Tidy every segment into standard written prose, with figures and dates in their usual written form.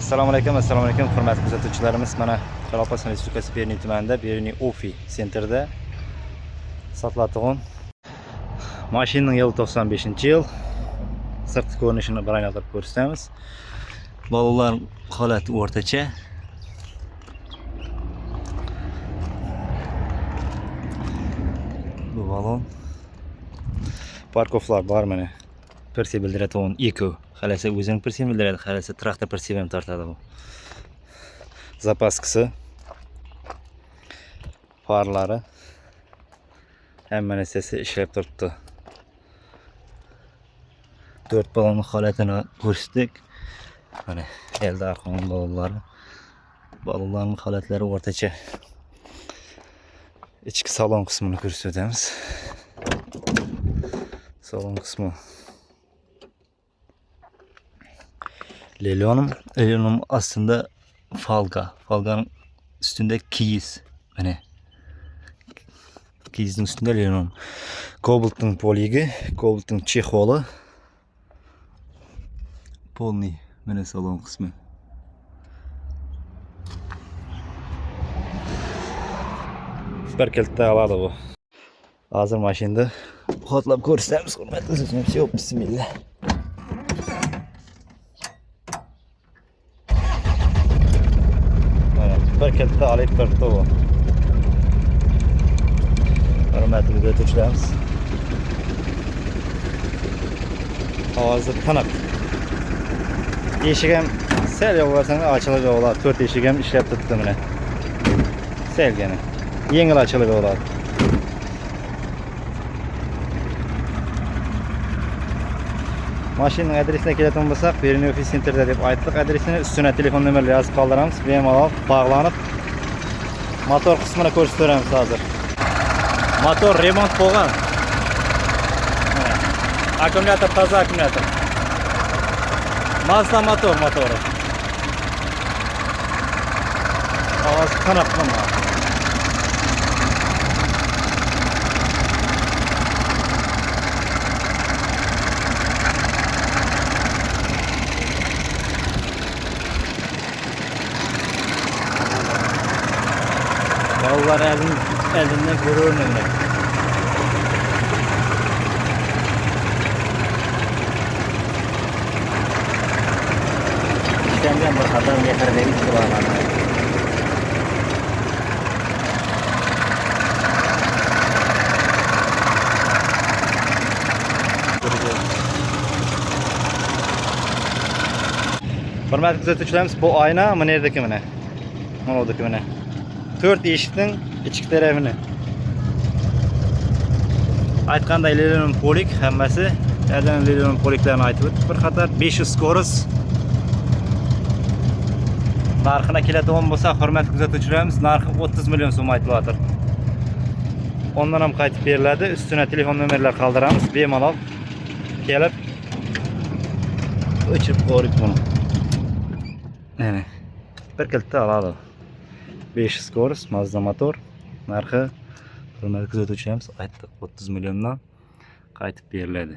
Assalomu alaykum, hurmatli kuzatuvchilarimiz. Mana Qalopaston Respublikasi Berniy tumanida, Berniy Ofi sentrida sotiladigan mashinaning yili 95-yil. Sirtqi ko'rinishini bir aylantirib ko'rsatamiz. Bolalar holati o'rtacha. Bu balon. Parkovlar bor mana. Persi bildiradigan eko. Xalasa o'zini persi bildiradi, xalasa traktor persi ham tortadi bu. Zapaskasi. Farlari. Hamma narsasi ishlab turibdi. 4 balonning holatini ko'rsatdik. Mana elde arqon balonlari. Balonlarning holatlari o'rtacha. Ichki salon qismini ko'rsatamiz. Salon qismi. Lelyonum aslında falga. Falganın üstünde kiyiz. Hani kiyizin üstünde lelyonum. Kobaltın poligi, kobaltın çexolu. Polni mana salon kısmı. Bir kilitde aladı bu. Hazır maşında hotlab ko'rsatamiz, hurmatli kuzatuvchilar. Bismillah. Bir kilitde alıp turibdi bu. Hurmatli kuzatuvchilarimiz. Ovozi tiniq. Eshik ham sal yo'g'arsang ochilib bo'ladi. 4 eshik ham ishlab turibdi mana. Selgani. Yengil ochilib bo'ladi. Mashinaning adresiga keladigan bo'lsak, Berniy Ofi sentrda deb aytdik. Adresini üstüne telefon nomerlarini yozib qoldiramiz. Bemalol bog'lanib motor qismini ko'rsatamiz hozir. Motor remont bo'lgan. Akkumulyator toza akkumulyator. Mazda motori. Ovoz qanaq qilma. Balalar elinden görür mü? İşlemden bir kadar yeter verip kullananlar. Hurmatli kuzatuvchilarimiz, bu ayna mana yerdeki mana. Mana buradaki mana. 4 eshikning ichki tarafini. Aytganday lelyonum polik hammasi. Yerdan lelyonum poliklarni aytib o'tdik bir qator. 500 skoros. Narxina keladigan bo'lsa, hurmatli kuzatuvchilarimiz, narxi 30 million so'm aytilyapti. Ondan ham qaytib beriladi. Üstüne telefon nomerlar qoldiramiz. Bemalol kelib o'chirib qo'yib buni. Mana bir kilitda oladi. 500 skoros, Mazda motor. Narxi hurmatli kuzatuvchilarimiz aytdik, 30 milliondan qaytib beriladi.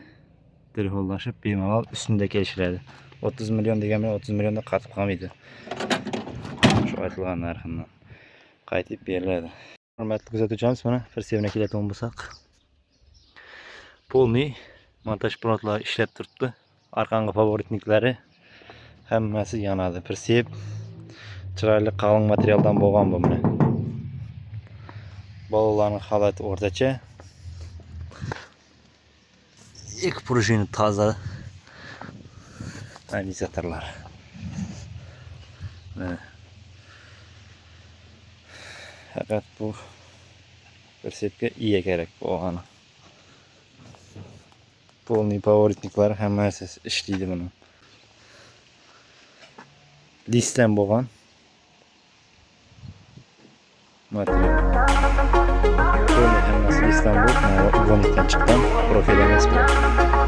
Telefonlashib bemalol üstünde kelishiladi. 30 million degan 30 millionda qatib qolmaydi. Shu aytilgan narxidan qaytib beriladi. Hurmatli kuzatuvchilarimiz, mana bir sevina keladigan bo'lsak, polni montaj prontlari ishlab turibdi. Arqangi favoritniklari hammasi yonadi. Persib chiroyli qalin materialdan bo'lgan bu mana. Bolalarning holati o'rtacha. İlk projeni toza. Anizatorlar. Fakat bu persibga iyi kerak bo'lgan. Polni favoritniklari hammasi ishlaydi buni. Listdan bo'lgan. Material. Şöyle hemen İstanbul, Ugonit'ten çıkan profil emas bu.